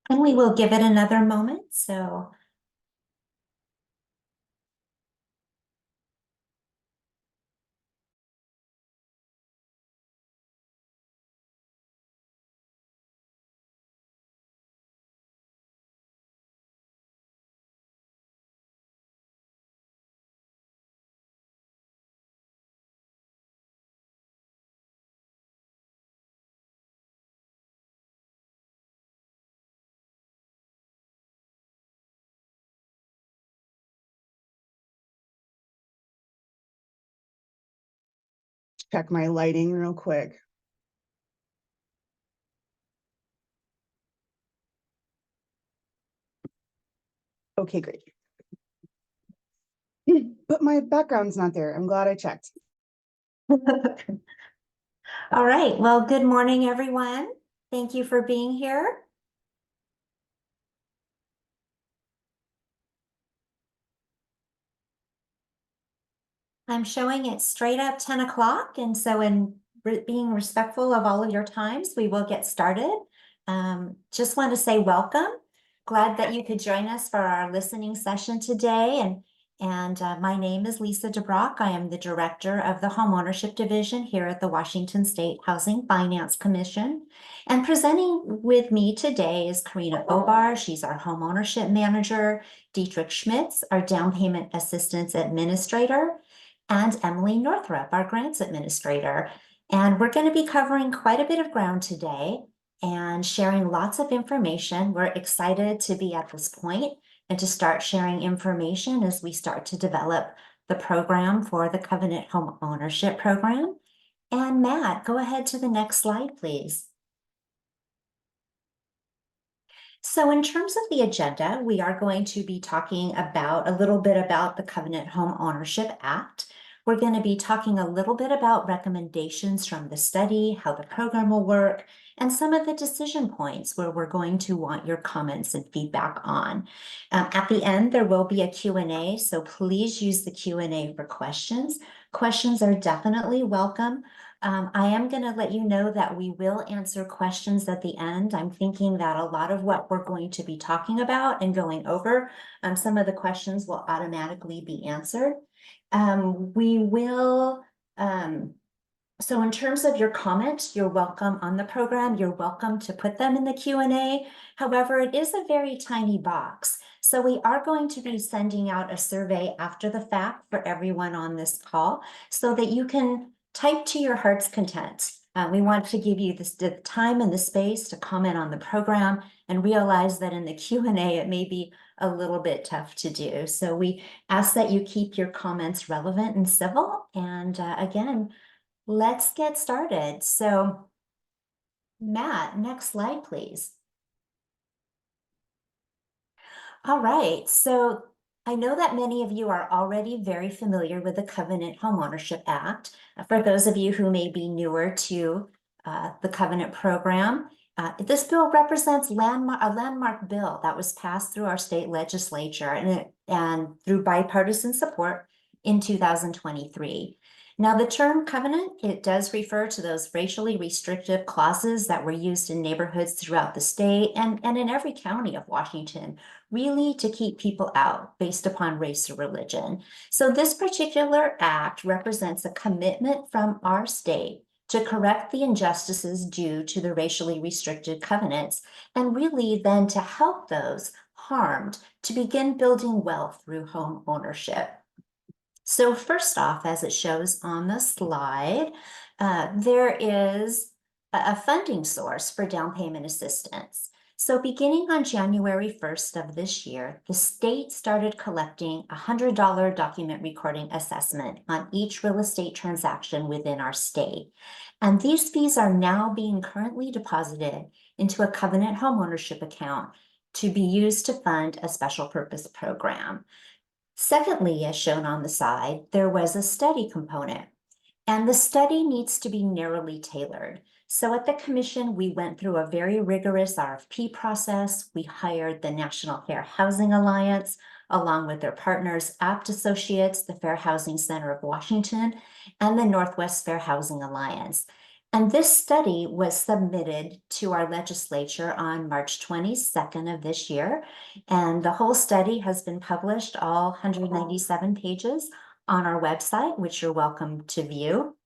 And we will give it another moment. So, Check my lighting real quick. Okay, great. But my background's not there. I'm glad I checked. all right. Well, good morning, everyone. Thank you for being here. I'm showing it straight up 10 o'clock. And so in being respectful of all of your times, we will get started. Just want to say welcome. Glad that you could join us for our listening session today. And my name is Lisa DeBrock. I am the director of the Homeownership Division here at the Washington State Housing Finance Commission. And presenting with me today is Karina Bobar. She's our homeownership manager, Dietrich Schmitz, our down payment assistance administrator, and Emily Northrup, our grants administrator. And we're going to be covering quite a bit of ground today and sharing lots of information. We're excited to be at this point and to start sharing information as we start to develop the program for the Covenant Home Ownership Program. And Matt, go ahead to the next slide, please. So in terms of the agenda, we are going to be talking about a little bit about the Covenant Home Ownership Act. We're going to be talking a little bit about recommendations from the study, how the program will work, and some of the decision points where we're going to want your comments and feedback on. At the end, there will be a Q&A, so please use the Q&A for questions. Questions are definitely welcome. I am going to let you know that we will answer questions at the end. I'm thinking that a lot of what we're going to be talking about and going over, some of the questions will automatically be answered. We will, so in terms of your comments, you're welcome on the program. You're welcome to put them in the Q&A. However, it is a very tiny box. So we are going to be sending out a survey after the fact for everyone on this call so that you can type to your heart's content. We want to give you the time and the space to comment on the program and realize that in the Q&A, it may be a little bit tough to do. So we ask that you keep your comments relevant and civil. And again, let's get started. So Matt, next slide, please. All right, so I know that many of you are already very familiar with the Covenant Homeownership Act. For those of you who may be newer to the Covenant program, this bill represents a landmark bill that was passed through our state legislature and through bipartisan support in 2023. Now, the term covenant, it does refer to those racially restrictive clauses that were used in neighborhoods throughout the state and in every county of Washington, really to keep people out based upon race or religion. So this particular act represents a commitment from our state to correct the injustices due to the racially restricted covenants, and really then to help those harmed to begin building wealth through home ownership. So first off, as it shows on the slide, there is a funding source for down payment assistance. So beginning on January 1st of this year, the state started collecting a $100 document recording assessment on each real estate transaction within our state. And these fees are now being currently deposited into a Covenant homeownership account to be used to fund a special purpose program. Secondly, as shown on the side, there was a study component, and the study needs to be narrowly tailored. So at the commission, we went through a very rigorous RFP process. We hired the National Fair Housing Alliance, along with their partners, Apt Associates, the Fair Housing Center of Washington, and the Northwest Fair Housing Alliance. And this study was submitted to our legislature on March 22nd of this year. And the whole study has been published, all 197 pages, on our website, which you're welcome to view.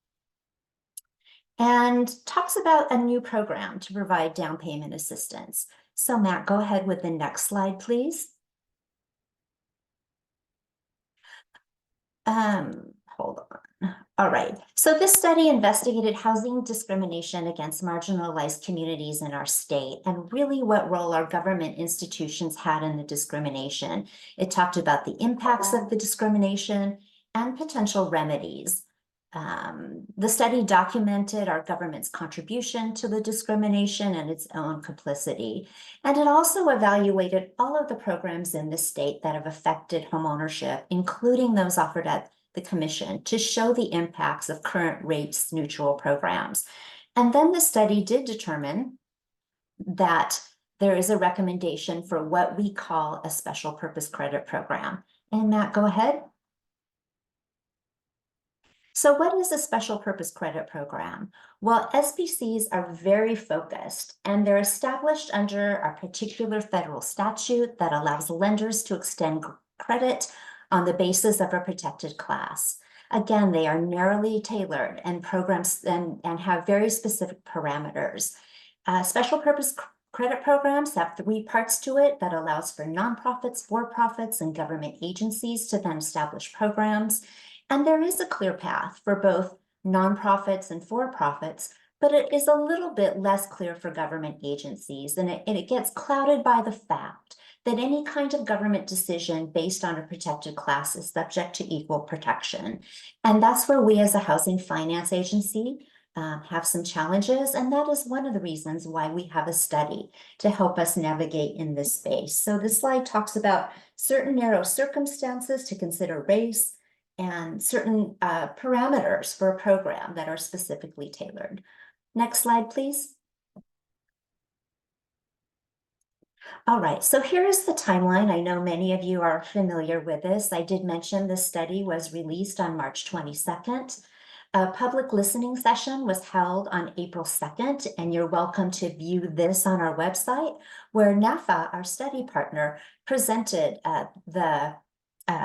And talks about a new program to provide down payment assistance. So Matt, go ahead with the next slide, please. Hold on. All right. So this study investigated housing discrimination against marginalized communities in our state and really what role our government institutions had in the discrimination. It talked about the impacts of the discrimination and potential remedies. The study documented our government's contribution to the discrimination and its own complicity. And it also evaluated all of the programs in the state that have affected homeownership, including those offered at the commission, to show the impacts of current rates neutral programs. And then the study did determine that there is a recommendation for what we call a special purpose credit program. And Matt, go ahead. So what is a special purpose credit program? Well, SPCs are very focused and they're established under a particular federal statute that allows lenders to extend credit on the basis of a protected class. Again, they are narrowly tailored and programs and have very specific parameters. Special purpose credit programs have 3 parts to it that allows for nonprofits, for-profits, and government agencies to then establish programs. And there is a clear path for both nonprofits and for-profits, but it is a little bit less clear for government agencies, and it gets clouded by the fact that any kind of government decision based on a protected class is subject to equal protection. And that's where we as a housing finance agency have some challenges, and that is one of the reasons why we have a study to help us navigate in this space. So this slide talks about certain narrow circumstances to consider race, and certain parameters for a program that are specifically tailored. Next slide, please. All right, so here is the timeline. I know many of you are familiar with this. I did mention this study was released on March 22nd. A public listening session was held on April 2nd, and you're welcome to view this on our website, where NAFA, our study partner, presented the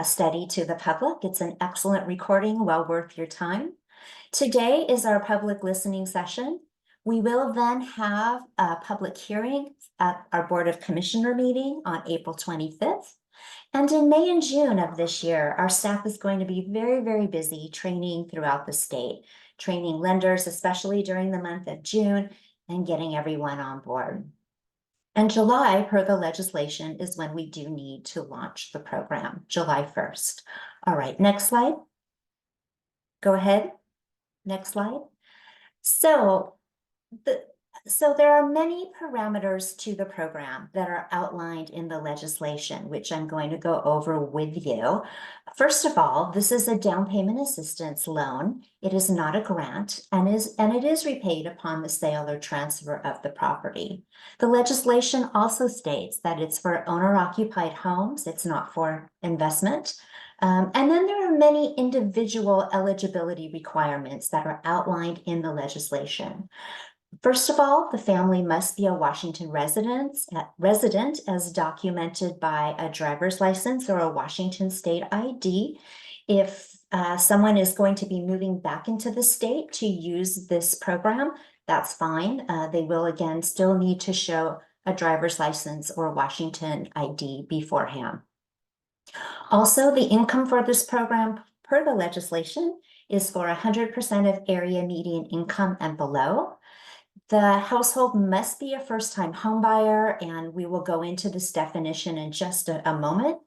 study to the public. It's an excellent recording, well worth your time. Today is our public listening session. We will then have a public hearing at our Board of Commissioner meeting on April 25th. And in May and June of this year, our staff is going to be very, very busy training throughout the state, training lenders, especially during the month of June, and getting everyone on board. And July, per the legislation, is when we do need to launch the program, July 1st. All right, next slide. Go ahead. Next slide. So there are many parameters to the program that are outlined in the legislation, which I'm going to go over with you. First of all, this is a down payment assistance loan. It is not a grant and it is repaid upon the sale or transfer of the property. The legislation also states that it's for owner-occupied homes. It's not for investment. And then there are many individual eligibility requirements that are outlined in the legislation. First of all, the family must be a Washington resident as documented by a driver's license or a Washington state ID. If someone is going to be moving back into the state to use this program, that's fine. They will again still need to show a driver's license or Washington ID beforehand. Also, the income for this program per the legislation is for 100% of area median income and below. The household must be a first-time home buyer, and we will go into this definition in just a moment.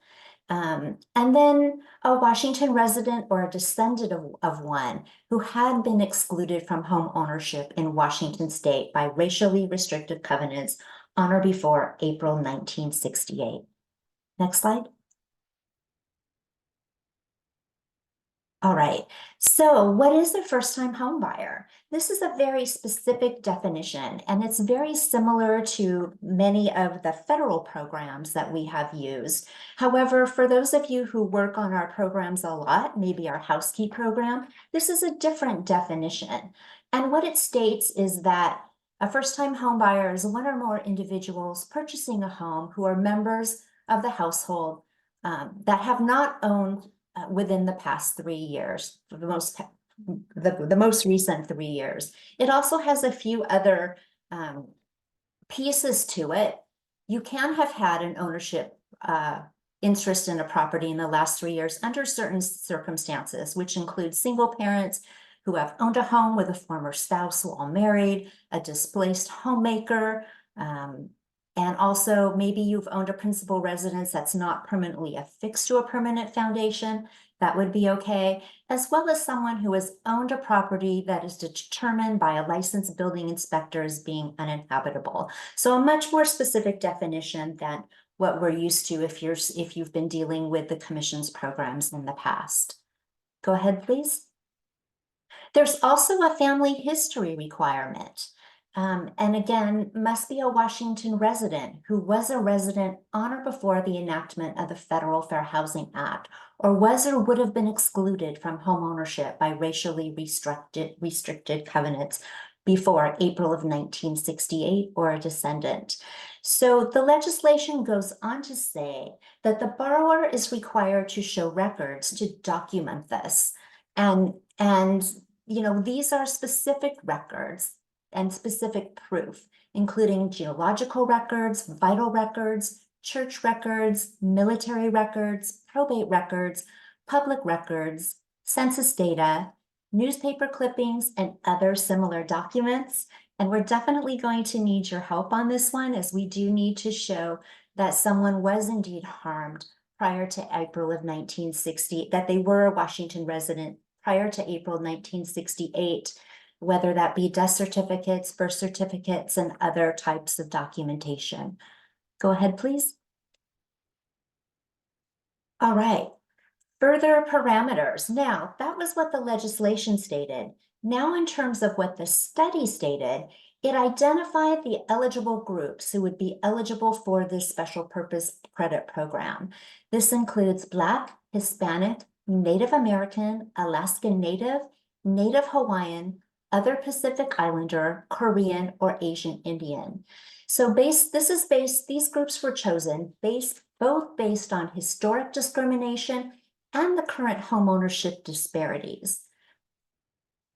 And then a Washington resident or a descendant of one who had been excluded from home ownership in Washington state by racially restrictive covenants on or before April 1968. Next slide. All right, so what is a first-time home buyer? This is a very specific definition, and it's very similar to many of the federal programs that we have used. However, for those of you who work on our programs a lot, maybe our house key program, this is a different definition. And what it states is that a first-time home buyer is one or more individuals purchasing a home who are members of the household that have not owned within the past 3 years, for the most recent 3 years. It also has a few other pieces to it. You can have had an ownership interest in a property in the last 3 years under certain circumstances, which include single parents who have owned a home with a former spouse while married, a displaced homemaker, and also maybe you've owned a principal residence that's not permanently affixed to a permanent foundation. That would be okay, as well as someone who has owned a property that is determined by a licensed building inspector as being uninhabitable. So a much more specific definition than what we're used to if you've been dealing with the commission's programs in the past. Go ahead, please. There's also a family history requirement. And again, must be a Washington resident who was a resident on or before the enactment of the Federal Fair Housing Act, or was or would have been excluded from homeownership by racially restricted covenants before April of 1968, or a descendant. So the legislation goes on to say that the borrower is required to show records to document this. And these are specific records and specific proof, including geological records, vital records, church records, military records, probate records, public records, census data, newspaper clippings, and other similar documents. And we're definitely going to need your help on this one, as we do need to show that someone was indeed harmed prior to April of 1960, that they were a Washington resident prior to April 1968, whether that be death certificates, birth certificates, and other types of documentation. Go ahead, please. All right, further parameters. Now, that was what the legislation stated. Now, in terms of what the study stated, it identified the eligible groups who would be eligible for this special purpose credit program. This includes Black, Hispanic, Native American, Alaskan Native, Native Hawaiian, other Pacific Islander, Korean, or Asian Indian. So these groups were chosen both based on historic discrimination and the current homeownership disparities.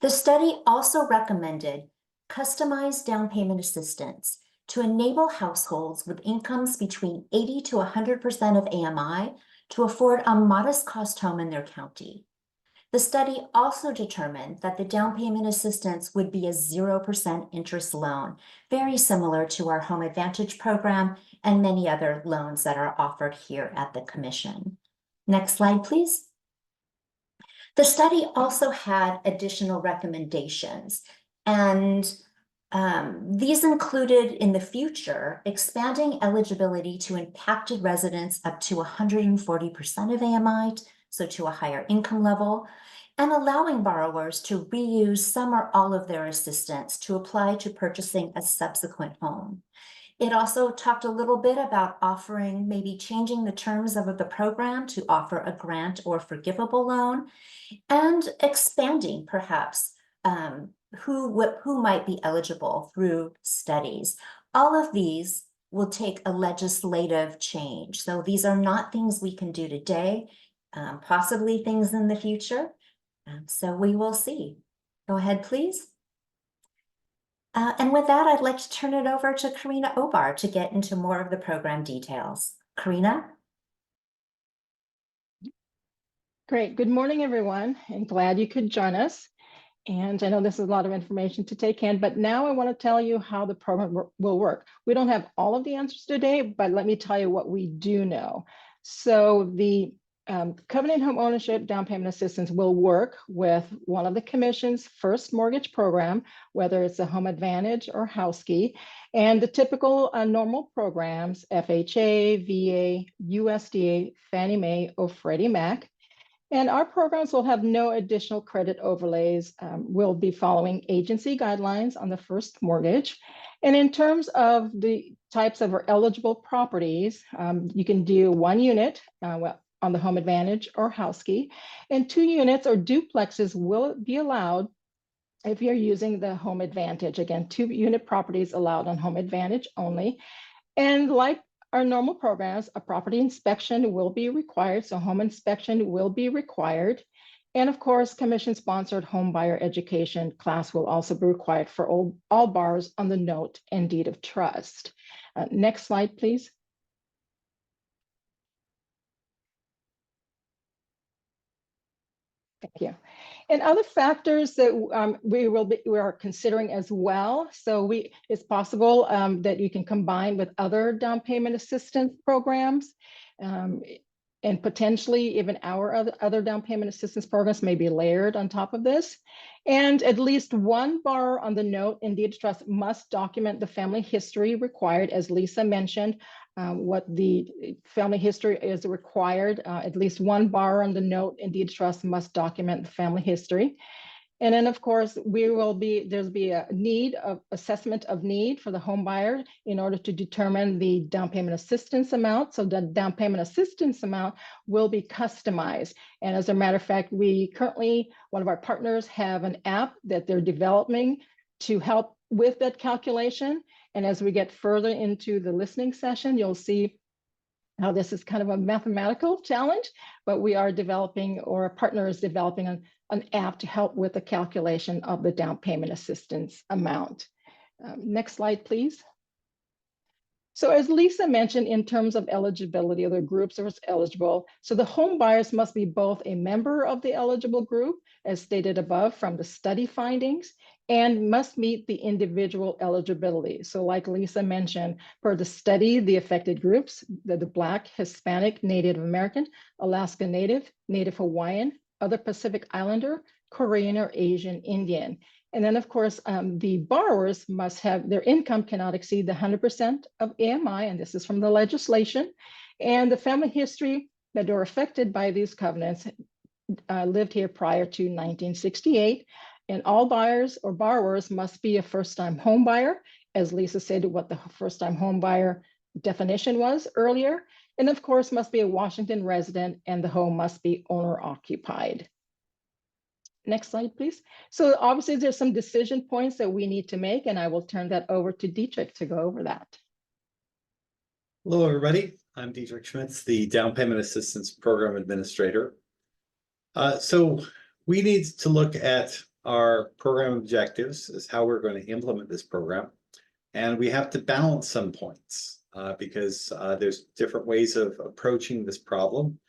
The study also recommended customized down payment assistance to enable households with incomes between 80 to 100% of AMI to afford a modest cost home in their county. The study also determined that the down payment assistance would be a 0% interest loan, very similar to our Home Advantage program and many other loans that are offered here at the Commission. Next slide, please. The study also had additional recommendations, and these included in the future expanding eligibility to impacted residents up to 140% of AMI, so to a higher income level, and allowing borrowers to reuse some or all of their assistance to apply to purchasing a subsequent home. It also talked a little bit about offering, maybe changing the terms of the program to offer a grant or forgivable loan, and expanding perhaps who might be eligible through studies. All of these will take a legislative change. So these are not things we can do today, possibly things in the future. So we will see. Go ahead, please. And with that, I'd like to turn it over to Karina Obar to get into more of the program details. Karina? Great. Good morning, everyone, and glad you could join us. And I know this is a lot of information to take in, but now I want to tell you how the program will work. We don't have all of the answers today, but let me tell you what we do know. So the Covenant Home Ownership Down Payment Assistance will work with one of the Commission's first mortgage program, whether it's a Home Advantage or House-Key, and the typical normal programs, FHA, VA, USDA, Fannie Mae, or Freddie Mac. And our programs will have no additional credit overlays. We'll be following agency guidelines on the first mortgage. And in terms of the types of eligible properties, you can do 1 unit on the Home Advantage or House-Key, and 2 units or duplexes will be allowed if you're using the Home Advantage. Again, 2-unit properties allowed on Home Advantage only. And like our normal programs, a property inspection will be required. So home inspection will be required. And of course, commission-sponsored home buyer education class will also be required for all borrowers on the note and deed of trust. Next slide, please. Thank you. And other factors that we are considering as well. So it's possible that you can combine with other down payment assistance programs, and potentially even our other down payment assistance programs may be layered on top of this. And at least one borrower on the note and deed of trust must document the family history required, as Lisa mentioned. What the family history is required. At least one borrower on the note and deed of trust must document the family history. And then, of course, there'll be a assessment of need for the home buyer in order to determine the down payment assistance amount. So the down payment assistance amount will be customized. And as a matter of fact, one of our partners have an app that they're developing to help with that calculation. And as we get further into the listening session, you'll see how this is kind of a mathematical challenge, but we are developing, or a partner is developing an app to help with the calculation of the down payment assistance amount. Next slide, please. So as Lisa mentioned, in terms of eligibility, other groups are eligible. So the home buyers must be both a member of the eligible group, as stated above from the study findings, and must meet the individual eligibility. So like Lisa mentioned, per the study, the affected groups, the Black, Hispanic, Native American, Alaska Native, Native Hawaiian, other Pacific Islander, Korean, or Asian Indian. And then, of course, the borrowers must have, their income cannot exceed the 100% of AMI, and this is from the legislation. And the family history that are affected by these covenants lived here prior to 1968. And all buyers or borrowers must be a first-time home buyer, as Lisa said what the first-time home buyer definition was earlier. And of course, must be a Washington resident, and the home must be owner-occupied. Next slide, please. So obviously there's some decision points that we need to make, and I will turn that over to Dietrich to go over that. Hello, everybody. I'm Dietrich Schmitz, the Down Payment Assistance Program Administrator. So we need to look at our program objectives as how we're going to implement this program. And we have to balance some points because there's different ways of approaching this problem.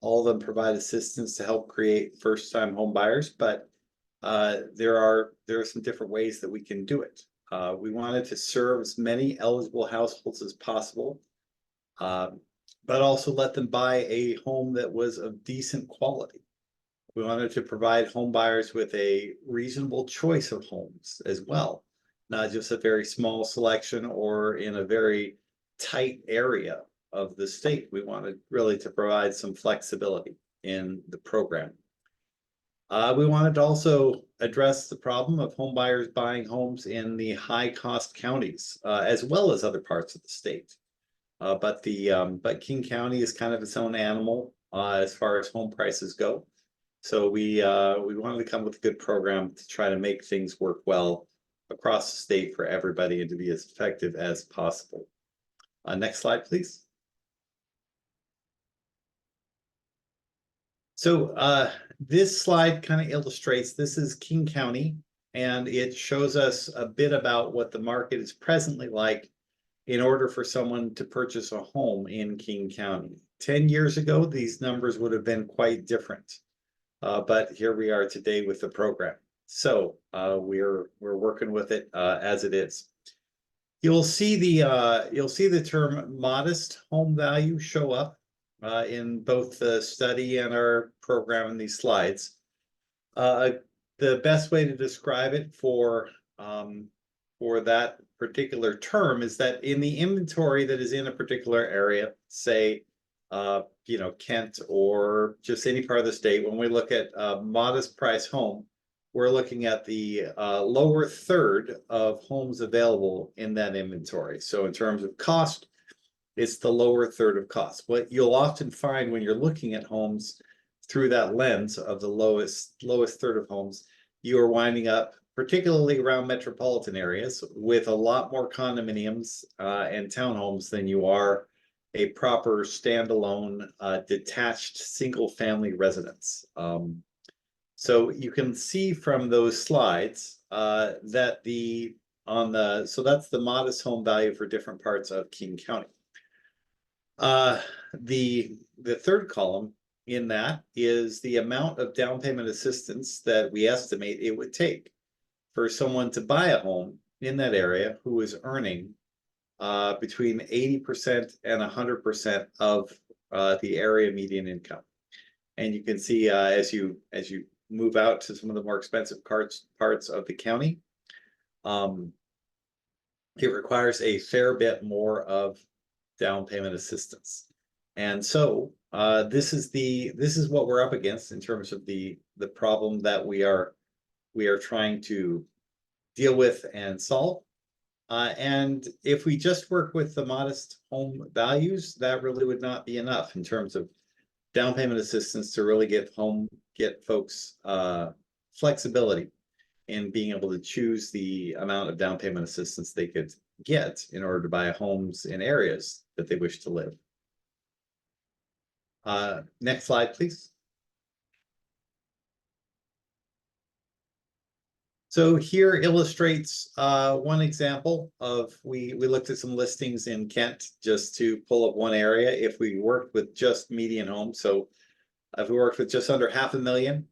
All of them provide assistance to help create first-time home buyers, but there are some different ways that we can do it. We wanted to serve as many eligible households as possible, but also let them buy a home that was of decent quality. We wanted to provide home buyers with a reasonable choice of homes as well, not just a very small selection or in a very tight area of the state. We wanted really to provide some flexibility in the program. We wanted to also address the problem of home buyers buying homes in the high-cost counties, as well as other parts of the state. But King County is kind of its own animal as far as home prices go. So we wanted to come with a good program to try to make things work well across the state for everybody and to be as effective as possible. Next slide, please. So this slide kind of illustrates, this is King County, and it shows us a bit about what the market is presently like in order for someone to purchase a home in King County. 10 years ago, these numbers would have been quite different, but here we are today with the program. So we're working with it as it is. You'll see the term modest home value show up in both the study and our program in these slides. The best way to describe it for that particular term is that in the inventory that is in a particular area, say, Kent or just any part of the state, when we look at a modest price home, we're looking at the lower third of homes available in that inventory. So in terms of cost, it's the lower third of cost. What you'll often find when you're looking at homes through that lens of the lowest third of homes, you are winding up particularly around metropolitan areas, with a lot more condominiums and townhomes than you are a proper standalone detached single-family residence. So you can see from those slides that so that's the modest home value for different parts of King County. The third column in that is the amount of down payment assistance that we estimate it would take for someone to buy a home in that area who is earning between 80% and 100% of the area median income. And you can see as you move out to some of the more expensive parts of the county, it requires a fair bit more of down payment assistance. And so this is what we're up against in terms of the problem that we are trying to deal with and solve. And if we just work with the modest home values, that really would not be enough in terms of down payment assistance to really get folks flexibility in being able to choose the amount of down payment assistance they could get in order to buy homes in areas that they wish to live. Next slide, please. So here illustrates one example of, we looked at some listings in Kent just to pull up one area. If we worked with just median homes, so if we worked with just under $500,000,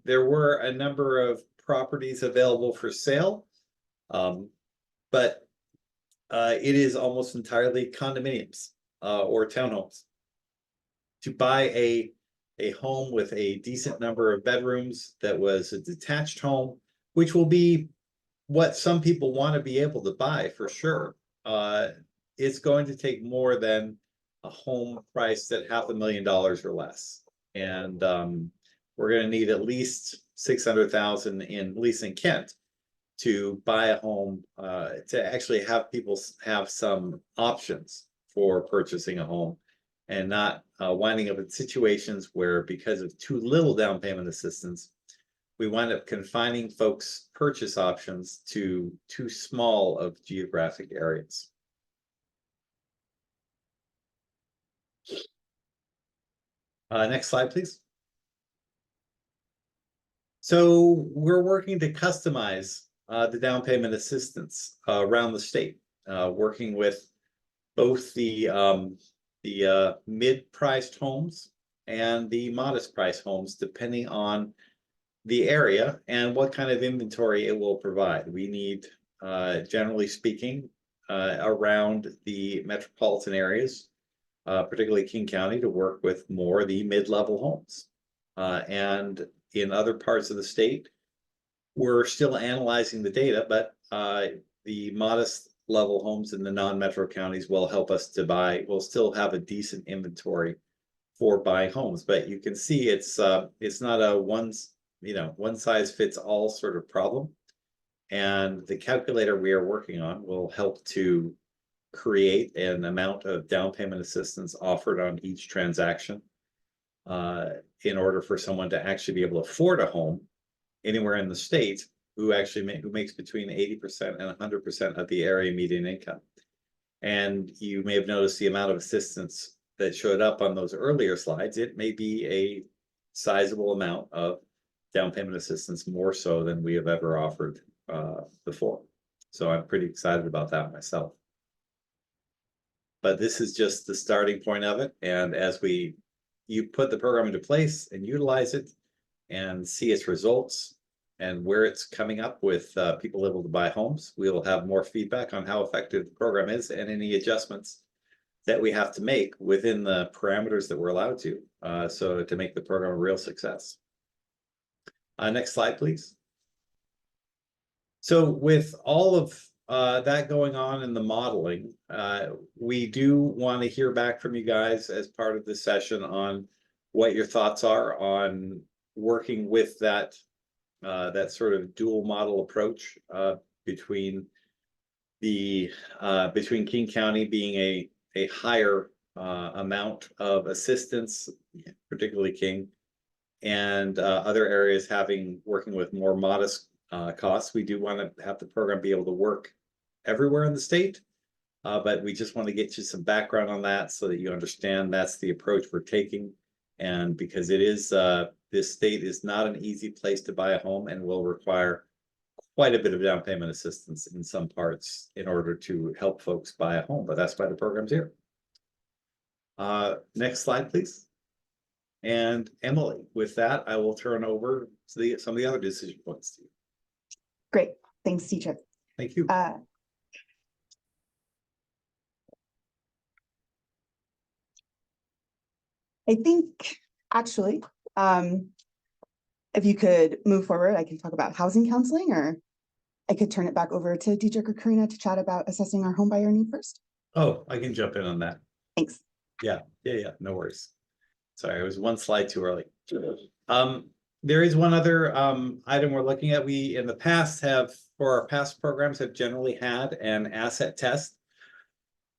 there were a number of properties available for sale, but it is almost entirely condominiums or townhomes. To buy a home with a decent number of bedrooms that was a detached home, which will be what some people want to be able to buy for sure, it's going to take more than a home priced at $500,000 or less. And we're going to need at least $600,000 at least in Kent to buy a home, to actually have people have some options for purchasing a home and not winding up in situations where, because of too little down payment assistance, we wind up confining folks' purchase options to too small of geographic areas. Next slide, please. So we're working to customize the down payment assistance around the state, working with both the mid-priced homes and the modest price homes, depending on the area and what kind of inventory it will provide. We need, generally speaking, around the metropolitan areas, particularly King County, to work with more the mid-level homes. And in other parts of the state, we're still analyzing the data, but the modest level homes in the non-metro counties will help us to buy. We'll still have a decent inventory for buying homes, but you can see it's not a one size fits all sort of problem. And the calculator we are working on will help to create an amount of down payment assistance offered on each transaction in order for someone to actually be able to afford a home anywhere in the state who makes between 80% and 100% of the area median income. And you may have noticed the amount of assistance that showed up on those earlier slides. It may be a sizable amount of down payment assistance, more so than we have ever offered before. So I'm pretty excited about that myself. But this is just the starting point of it. And as you put the program into place and utilize it and see its results and where it's coming up with people able to buy homes, we will have more feedback on how effective the program is and any adjustments that we have to make within the parameters that we're allowed to, so to make the program a real success. Next slide, please. So with all of that going on in the modeling, we do want to hear back from you guys as part of this session on what your thoughts are on working with that sort of dual model approach between King County being a higher amount of assistance, particularly King, and other areas working with more modest costs. We do want to have the program be able to work everywhere in the state. But we just want to get you some background on that so that you understand that's the approach we're taking. And because it is, this state is not an easy place to buy a home and will require quite a bit of down payment assistance in some parts in order to help folks buy a home, but that's why the program's here. Next slide, please. And Emily, with that, I will turn over to some of the other decision points to you. Great. Thanks, teacher. Thank you. I think actually, if you could move forward, I can talk about housing counseling, or I could turn it back over to Dietrich or Karina to chat about assessing our home buyer need first. Oh, I can jump in on that. Thanks. Yeah, no worries. Sorry, I was one slide too early. There is one other item we're looking at. We in the past have, for our past programs, have generally had an asset test,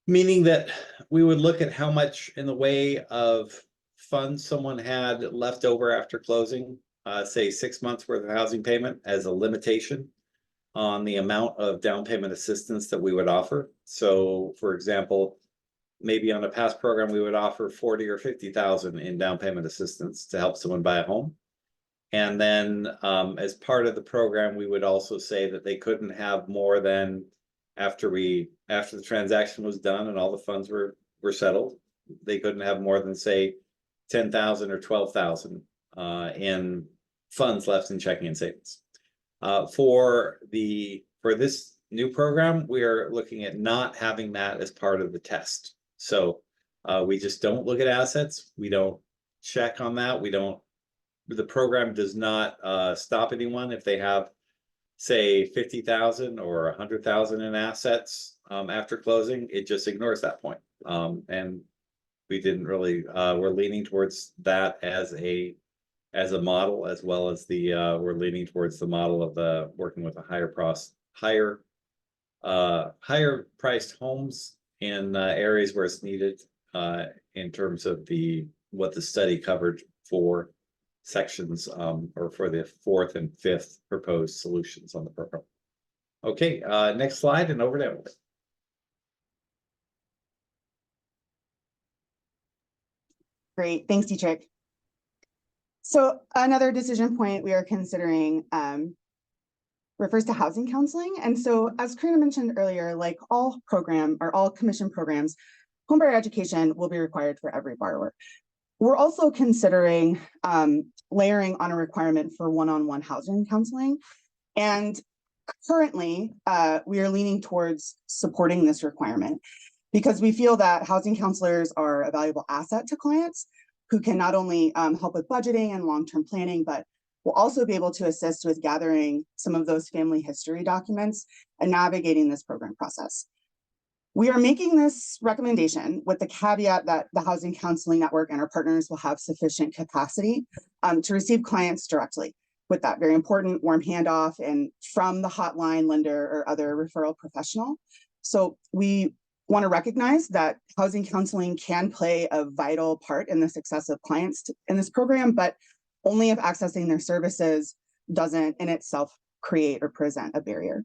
meaning that we would look at how much in the way of funds someone had left over after closing, say 6 months worth of housing payment as a limitation on the amount of down payment assistance that we would offer. So for example, maybe on a past program, we would offer 40 or 50,000 in down payment assistance to help someone buy a home. And then as part of the program, we would also say that they couldn't have more than, after the transaction was done and all the funds were settled, they couldn't have more than, say, 10,000 or 12,000 in funds left in checking and savings. For this new program, we are looking at not having that as part of the test. So we just don't look at assets. We don't check on that. The program does not stop anyone if they have, say, 50,000 or 100,000 in assets after closing. It just ignores that point. And we didn't really, we're leaning towards that as a model, as well as we're leaning towards the model of working with a higher priced homes in areas where it's needed, in terms of what the study covered for sections, or for the 4th and 5th proposed solutions on the program. Okay, next slide and over to Emily. Great. Thanks, Dietrich. So another decision point we are considering refers to housing counseling. And so as Karina mentioned earlier, like all commission programs, homebuyer education will be required for every borrower. We're also considering layering on a requirement for one-on-one housing counseling. And currently, we are leaning towards supporting this requirement because we feel that housing counselors are a valuable asset to clients who can not only help with budgeting and long-term planning, but will also be able to assist with gathering some of those family history documents and navigating this program process. We are making this recommendation with the caveat that the Housing Counseling Network and our partners will have sufficient capacity to receive clients directly with that very important warm handoff and from the hotline lender or other referral professional. So we want to recognize that housing counseling can play a vital part in the success of clients in this program, but only if accessing their services doesn't in itself create or present a barrier.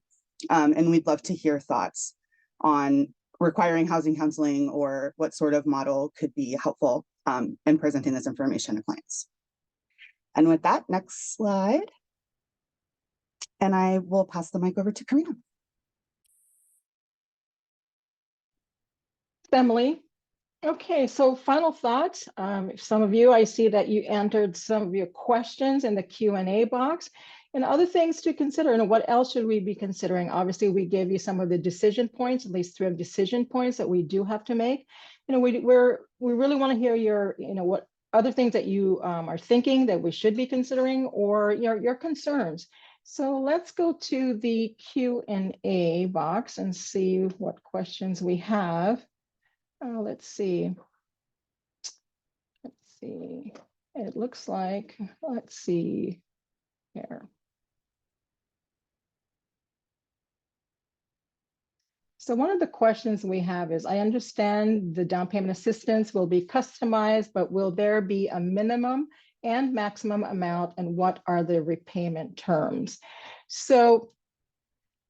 And we'd love to hear thoughts on requiring housing counseling or what sort of model could be helpful in presenting this information to clients. And with that, next slide. And I will pass the mic over to Karina. Emily. Okay, so final thoughts. Some of you, I see that you entered some of your questions in the Q&A box and other things to consider. And what else should we be considering? Obviously, we gave you some of the decision points, at least 3 decision points that we do have to make. You know, we really want to hear your, what other things that you are thinking that we should be considering, or your concerns. So let's go to the Q&A box and see what questions we have. Let's see. It looks like, let's see here. So one of the questions we have is, I understand the down payment assistance will be customized, but will there be a minimum and maximum amount, and what are the repayment terms? So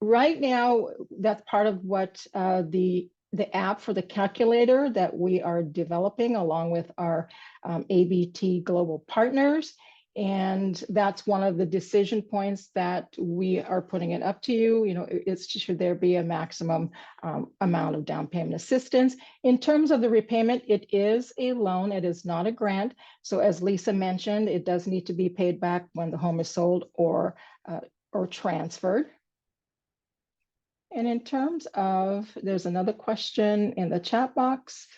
right now, that's part of what the app for the calculator that we are developing along with our ABT global partners. And that's one of the decision points that we are putting it up to you. You know, it's should there be a maximum amount of down payment assistance. In terms of the repayment, it is a loan, it is not a grant. So as Lisa mentioned, it does need to be paid back when the home is sold or transferred. And in terms of, there's another question in the chat box.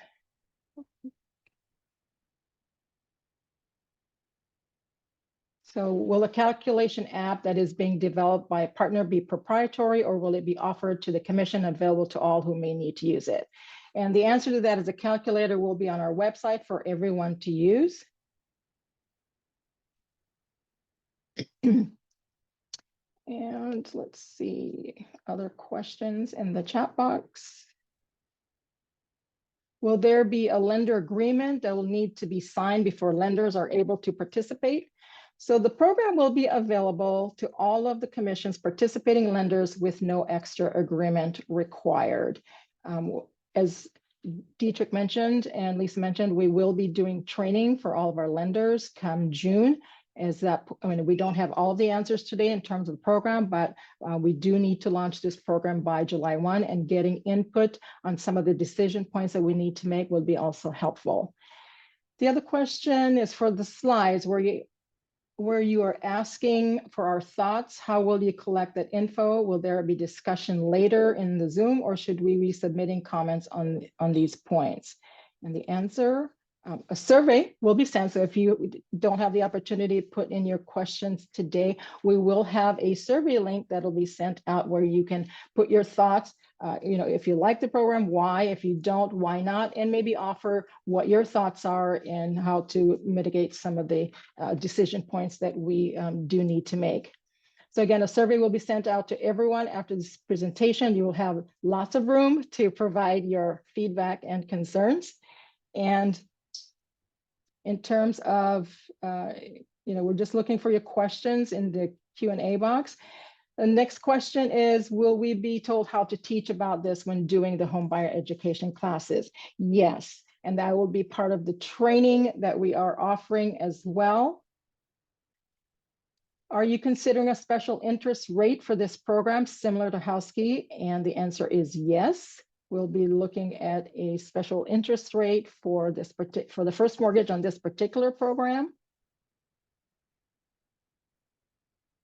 So will a calculation app that is being developed by a partner be proprietary, or will it be offered to the commission available to all who may need to use it? And the answer to that is a calculator will be on our website for everyone to use. And let's see, other questions in the chat box. Will there be a lender agreement that will need to be signed before lenders are able to participate? So the program will be available to all of the commission's participating lenders with no extra agreement required. As Dietrich mentioned and Lisa mentioned, we will be doing training for all of our lenders come June. I mean, we don't have all of the answers today in terms of the program, but we do need to launch this program by July 1, and getting input on some of the decision points that we need to make will be also helpful. The other question is for the slides where you are asking for our thoughts. How will you collect that info? Will there be discussion later in the Zoom, or should we be submitting comments on these points? And the answer, a survey will be sent. So if you don't have the opportunity to put in your questions today, we will have a survey link that'll be sent out where you can put your thoughts. You know, if you like the program, why? If you don't, why not? And maybe offer what your thoughts are and how to mitigate some of the decision points that we do need to make. So again, a survey will be sent out to everyone after this presentation. You will have lots of room to provide your feedback and concerns. And in terms of, you know, we're just looking for your questions in the Q&A box. The next question is, will we be told how to teach about this when doing the home buyer education classes? Yes, and that will be part of the training that we are offering as well. Are you considering a special interest rate for this program similar to Housekeeping? And the answer is yes. We'll be looking at a special interest rate for this for the first mortgage on this particular program.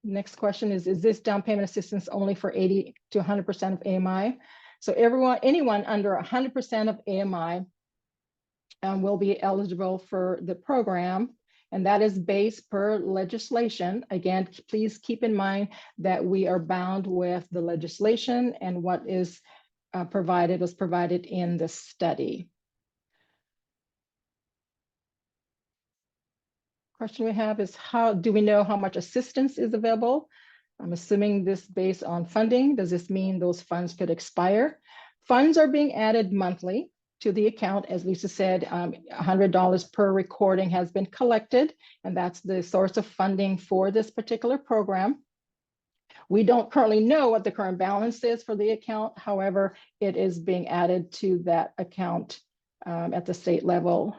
Next question is this down payment assistance only for 80 to 100% of AMI? So anyone under 100% of AMI will be eligible for the program, and that is based per legislation. Again, please keep in mind that we are bound with the legislation, and what is was provided in the study. Question we have is, how do we know how much assistance is available? I'm assuming this based on funding. Does this mean those funds could expire? Funds are being added monthly to the account. As Lisa said, $100 per recording has been collected, and that's the source of funding for this particular program. We don't currently know what the current balance is for the account. However, it is being added to that account at the state level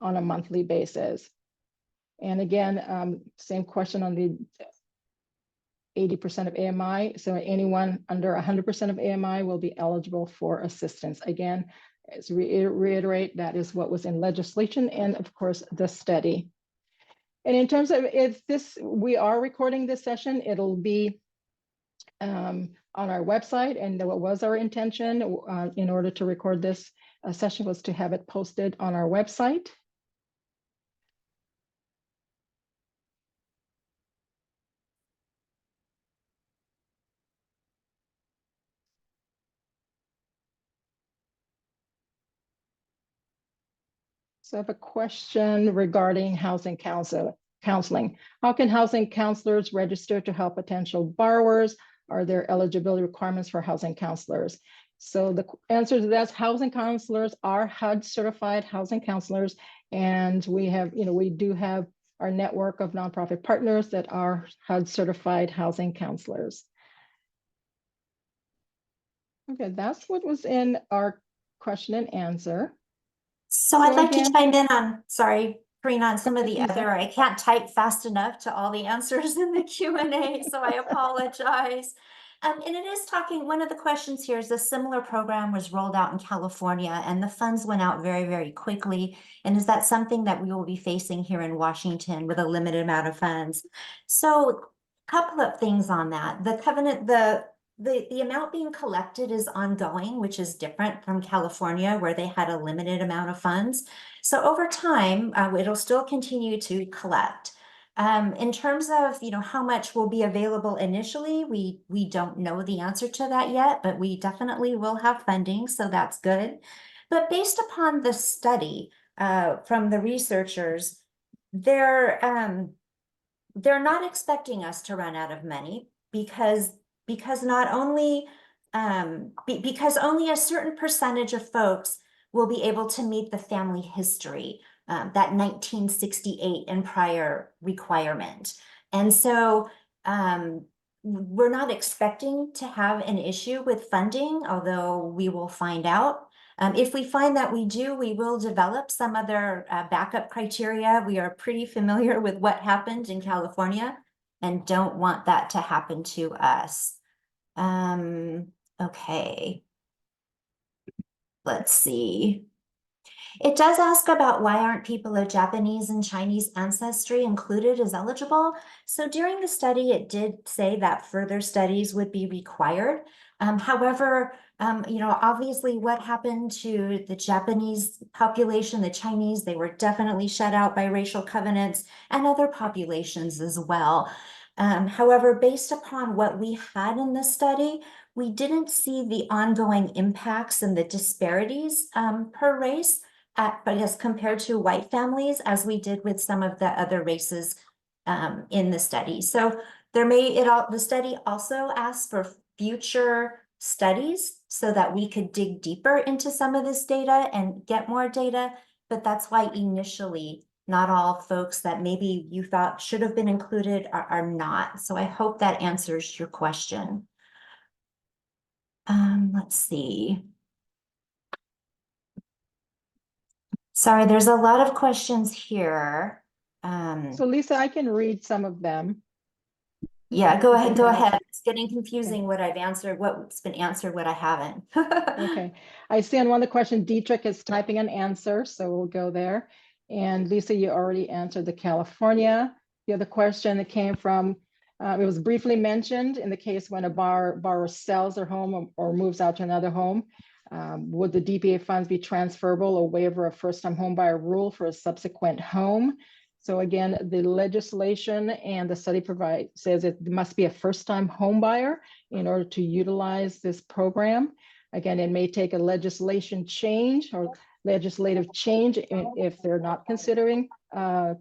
on a monthly basis. And again, same question on the 80% of AMI. So anyone under 100% of AMI will be eligible for assistance. Again, as reiterate, that is what was in legislation and of course the study. And in terms of we are recording this session, it'll be on our website, and what was our intention in order to record this session was to have it posted on our website. So I have a question regarding housing counseling. How can housing counselors register to help potential borrowers? Are there eligibility requirements for housing counselors? So the answer to that is housing counselors are HUD certified housing counselors. And we have, we do have our network of nonprofit partners that are HUD certified housing counselors. Okay, that's what was in our question and answer. So I'd So like to again- chime in on, sorry, Karina, on some of the Lisa. other, I can't type fast enough to all the answers in the Q&A, so I apologize. And it is talking, one of the questions here is a similar program was rolled out in California and the funds went out very, very quickly. And is that something that we will be facing here in Washington with a limited amount of funds? So a couple of things on that. The covenant, the amount being collected is ongoing, which is different from California where they had a limited amount of funds. So over time, it'll still continue to collect. In terms of, how much will be available initially, we don't know the answer to that yet, but we definitely will have funding, so that's good. But based upon the study from the researchers, they're not expecting us to run out of money because not only because only a certain percentage of folks will be able to meet the family history, that 1968 and prior requirement. And so we're not expecting to have an issue with funding, although we will find out. If we find that we do, we will develop some other backup criteria. We are pretty familiar with what happened in California and don't want that to happen to us. Okay. Let's see. It does ask about why aren't people of Japanese and Chinese ancestry included as eligible. So during the study, it did say that further studies would be required. However, obviously what happened to the Japanese population, the Chinese, they were definitely shut out by racial covenants and other populations as well. However, based upon what we had in the study, we didn't see the ongoing impacts and the disparities per race, but as compared to white families, as we did with some of the other races in the study. So the study also asked for future studies so that we could dig deeper into some of this data and get more data. But that's why initially not all folks that maybe you thought should have been included are not. So I hope that answers your question. Let's see. Sorry, there's a lot of questions here. So Lisa, I can read some of them. Yeah, go ahead, go Perhaps. ahead. It's getting confusing what I've answered, what's been answered, what I haven't. Okay, I see on one of the questions, Dietrich is typing an answer, so we'll go there. And Lisa, you already answered the California. The other question that came from, it was briefly mentioned in the case when a borrower sells their home or moves out to another home, would the DPA funds be transferable or waiver of first-time home buyer rule for a subsequent home? So again, the legislation and the study says it must be a first-time home buyer in order to utilize this program. Again, it may take a legislation change or legislative change if they're not considering or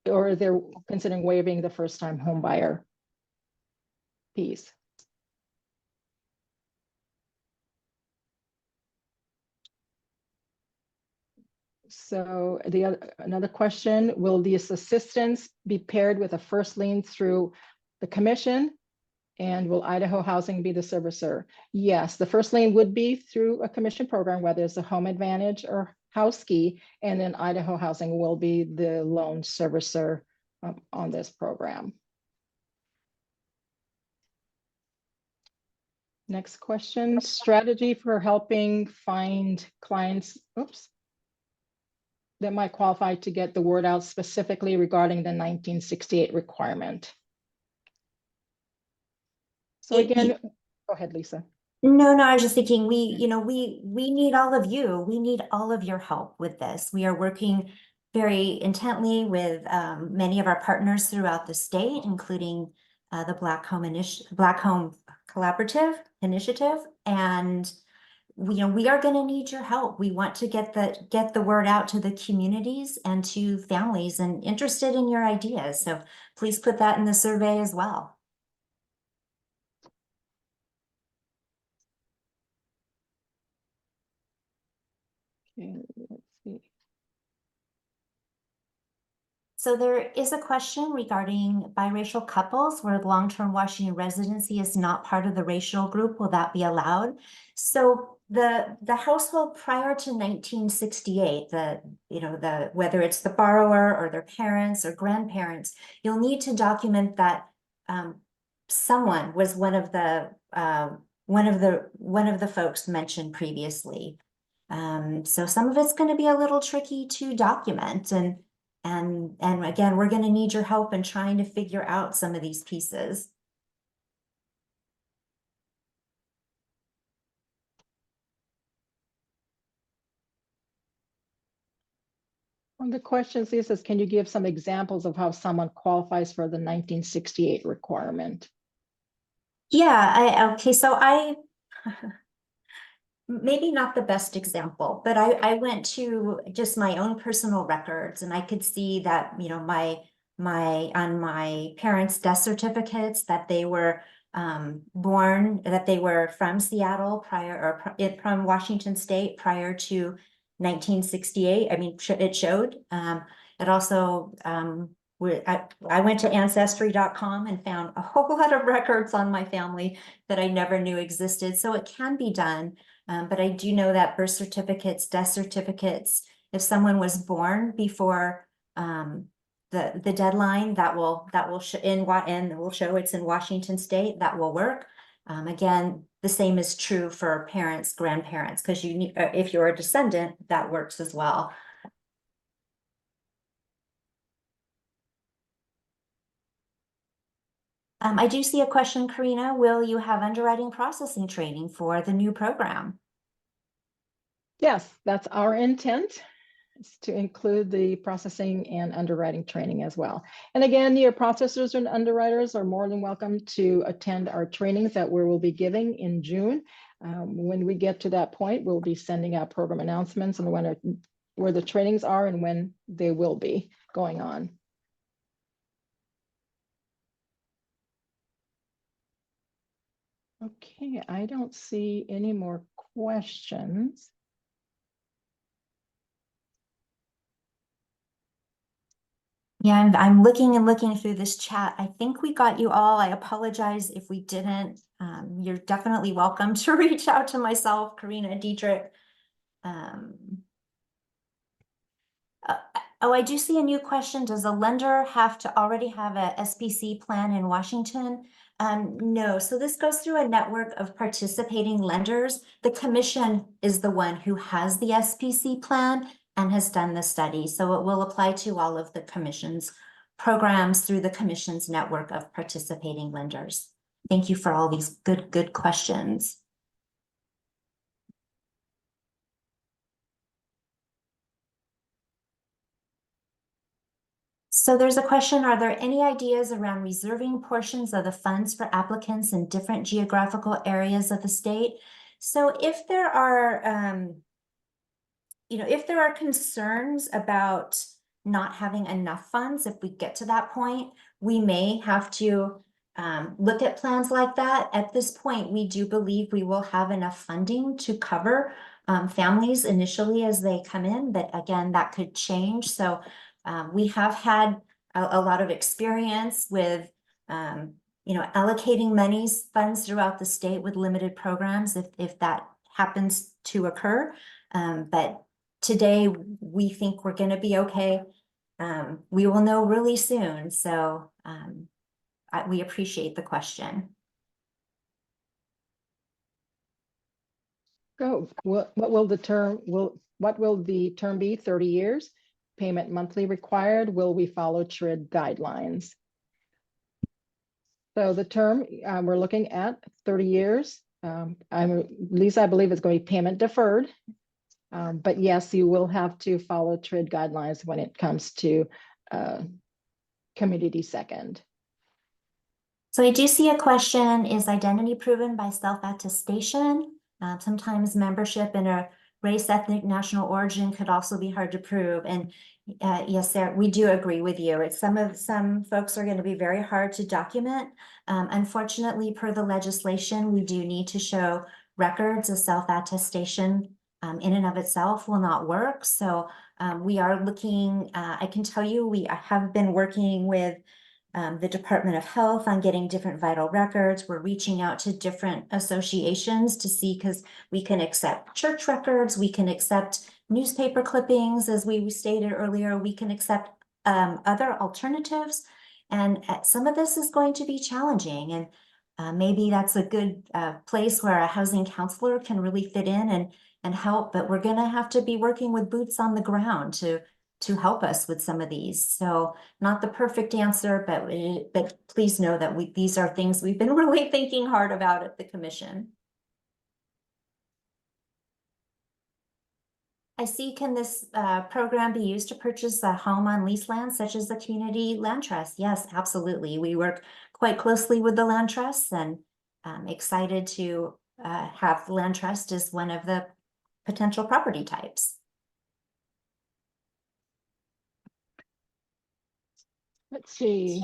they're considering waiving the first-time home buyer piece. So another question, will this assistance be paired with a first lien through the commission? And will Idaho Housing be the servicer? Yes, the first lien would be through a commission program, whether it's a Home Advantage or House Key, and then Idaho Housing will be the loan servicer on this program. Next question, strategy for helping find clients, that might qualify to get the word out specifically regarding the 1968 requirement. So again, go ahead, Lisa. No, I was just thinking we need all of you. We need all of your help with this. We are working very intently with many of our partners throughout the state, including the Black Home Collaborative Initiative. And we are going to need your help. We want to get the word out to the communities and to families and interested in your ideas. So please put that in the survey as well. Okay, let's see. So there is a question regarding biracial couples where long-term Washington residency is not part of the racial group. Will that be allowed? So the household prior to 1968, whether it's the borrower or their parents or grandparents, you'll need to document that someone was one of the folks mentioned previously. So some of it's going to be a little tricky to document, and again, we're going to need your help in trying to figure out some of these pieces. One of the questions is can you give some examples of how someone qualifies for the 1968 requirement? Yeah, okay, so I maybe not the best example, but I went to just my own personal records, and I could see that, you know, on my parents' death certificates that they were that they were from Seattle from Washington State prior to 1968. I mean, it showed. It also I went to ancestry.com and found a whole lot of records on my family that I never knew existed. So it can be done. But I do know that birth certificates, death certificates, if someone was born before the deadline, that will show it's in Washington State, that will work. Again, the same is true for parents, grandparents, because you need, if you're a descendant, that works as well. I do see a question, Karina. Will you have underwriting processing training for the new program? Yes, that's our intent, is to include the processing and underwriting training as well. And again, your processors and underwriters are more than welcome to attend our trainings that we will be giving in June. When we get to that point, we'll be sending out program announcements and where the trainings are and when they will be going on. Okay, I don't see any more questions. Yeah, I'm looking and looking through this chat. I think we got you all. I apologize if we didn't. You're definitely welcome to reach out to myself, Karina, Dietrich. Oh, I do see a new question. Does a lender have to already have a SPC plan in Washington? No, so this goes through a network of participating lenders. The commission is the one who has the SPC plan and has done the study. So it will apply to all of the commission's programs through the commission's network of participating lenders. Thank you for all these good questions. So there's a question, are there any ideas around reserving portions of the funds for applicants in different geographical areas of the state? So if there are, if there are concerns about not having enough funds, if we get to that point, we may have to look at plans like that. At this point, we do believe we will have enough funding to cover families initially as they come in, but again, that could change. So we have had a lot of experience with, allocating funds throughout the state with limited programs if that happens to occur. But today we think we're going to be okay. We will know really soon. So we appreciate the question. So what will the term be? 30 years? Payment monthly required? Will we follow TRID guidelines? So the term we're looking at 30 years. Lisa, I believe it's going to be payment deferred. But yes, you will have to follow TRID guidelines when it comes to community second. So I do see a question, is identity proven by self-attestation? Sometimes membership in a race, ethnic, national origin could also be hard to prove. And yes, Sarah, we do agree with you. Some folks are going to be very hard to document. Unfortunately, per the legislation, we do need to show records of self-attestation in and of itself will not work. So we are looking, I can tell you, we have been working with the Department of Health on getting different vital records. We're reaching out to different associations to see, because we can accept church records, we can accept newspaper clippings, as we stated earlier, we can accept other alternatives. And some of this is going to be challenging, and maybe that's a good place where a housing counselor can really fit in and help, but we're gonna have to be working with boots on the ground to help us with some of these. So not the perfect answer, but please know that these are things we've been really thinking hard about at the commission. I see, can this program be used to purchase a home on leased land, such as the community land trust? Yes, absolutely. We work quite closely with the land trusts, and I'm excited to have the land trust as one of the potential property types. Let's see.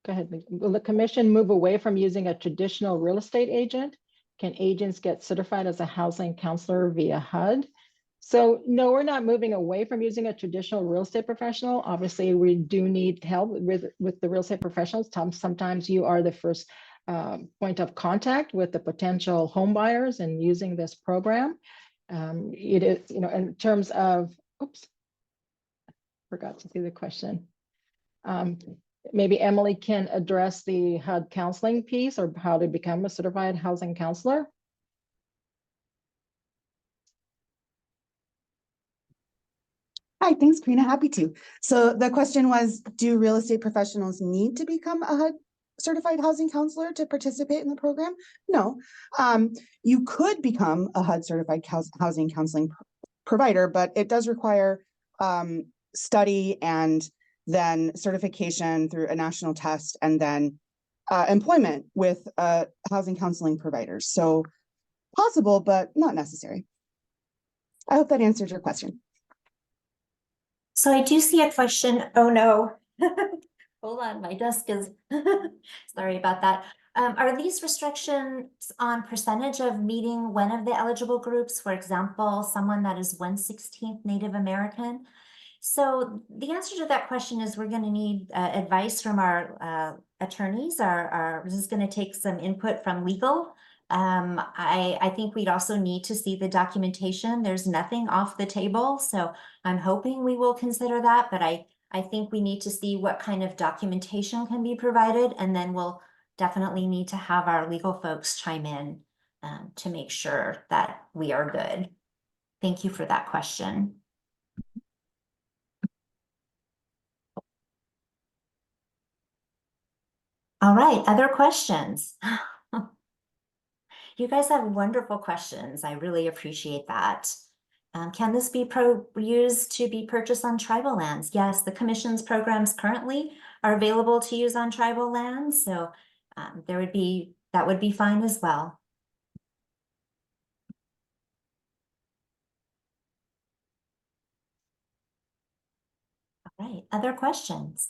Go ahead. Will the commission move away from using a traditional real estate agent? Can agents get certified as a housing counselor via HUD? So no, we're not moving away from using a traditional real estate professional. Obviously, we do need help with the real estate professionals. Sometimes you are the first point of contact with the potential home buyers and using this program. It is, in terms of, oops, forgot to see the question. Maybe Emily can address the HUD counseling piece, or how to become a certified housing counselor. Hi, thanks, Karina. Happy to. So the question was, do real estate professionals need to become a HUD certified housing counselor to participate in the program? No. You could become a HUD certified housing counseling provider, but it does require study and then certification through a national test, and then employment with housing counseling providers. So possible, but not necessary. I hope that answered your question. So I do see a question. Oh no. Hold on, my desk is, sorry about that. Are these restrictions on percentage of meeting one of the eligible groups? For example, someone that is 1/16th Native American? So the answer to that question is we're going to need advice from our attorneys. This is going to take some input from legal. I think we'd also need to see the documentation. There's nothing off the table, so I'm hoping we will consider that, but I think we need to see what kind of documentation can be provided, and then we'll definitely need to have our legal folks chime in to make sure that we are good. Thank you for that question. All right, other questions? You guys have wonderful questions. I really appreciate that. Can this be used to be purchased on tribal lands? Yes, the commission's programs currently are available to use on tribal lands, so that would be fine as well. All right, other questions?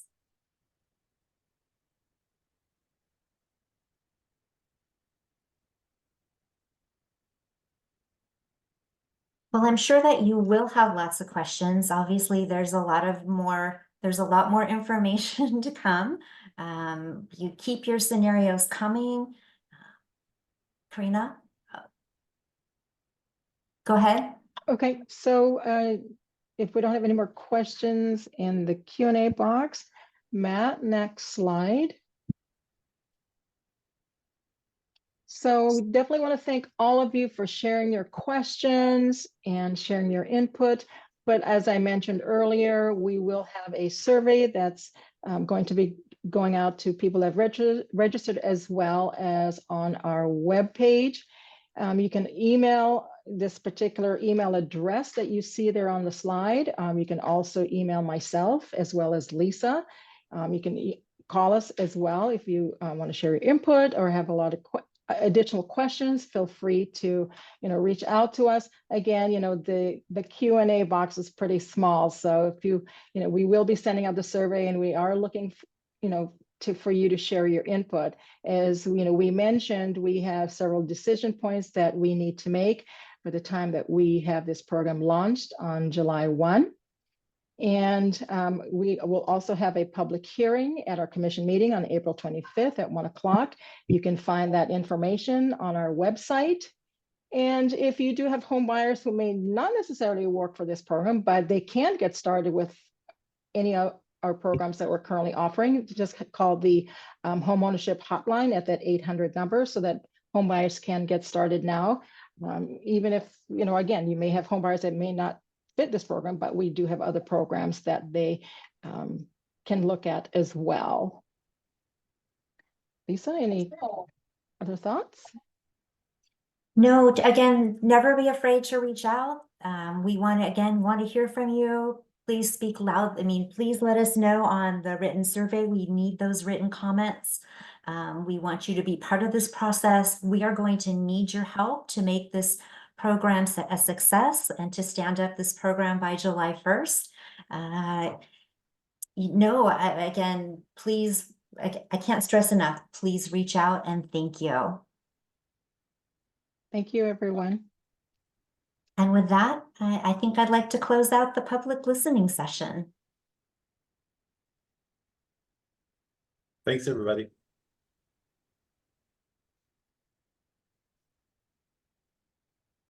Well, I'm sure that you will have lots of questions. Obviously, there's a lot more information to come. You keep your scenarios coming. Karina, go ahead. Okay, so if we don't have any more questions in the Q&A box, Matt, next slide. So we definitely want to thank all of you for sharing your questions and sharing your input. But as I mentioned earlier, we will have a survey that's going to be going out to people that have registered, as well as on our webpage. You can email this particular email address that you see there on the slide. You can also email myself as well as Lisa. You can call us as well if you want to share your input or have a lot of additional questions. Feel free to reach out to us. Again, the Q&A box is pretty small, so if we will be sending out the survey, and we are looking for you to share your input. As we mentioned, we have several decision points that we need to make. by the time that we have this program launched on July 1. And we will also have a public hearing at our commission meeting on April 25th at 1 o'clock. You can find that information on our website. And if you do have home buyers who may not necessarily work for this program, but they can get started with any of our programs that we're currently offering, just call the homeownership hotline at that 800 number so that home buyers can get started now. Even if, again, you may have home buyers that may not fit this program, but we do have other programs that they can look at as well. Lisa, any other thoughts? No, again, never be afraid to reach out. We want to hear from you. Please speak loud. Please let us know on the written survey. We need those written comments. We want you to be part of this process. We are going to need your help to make this program a success and to stand up this program by July 1st. Again, please, I can't stress enough, please reach out and thank you. Thank you, everyone. And with that, I think I'd like to close out the public listening session. Thanks, everybody.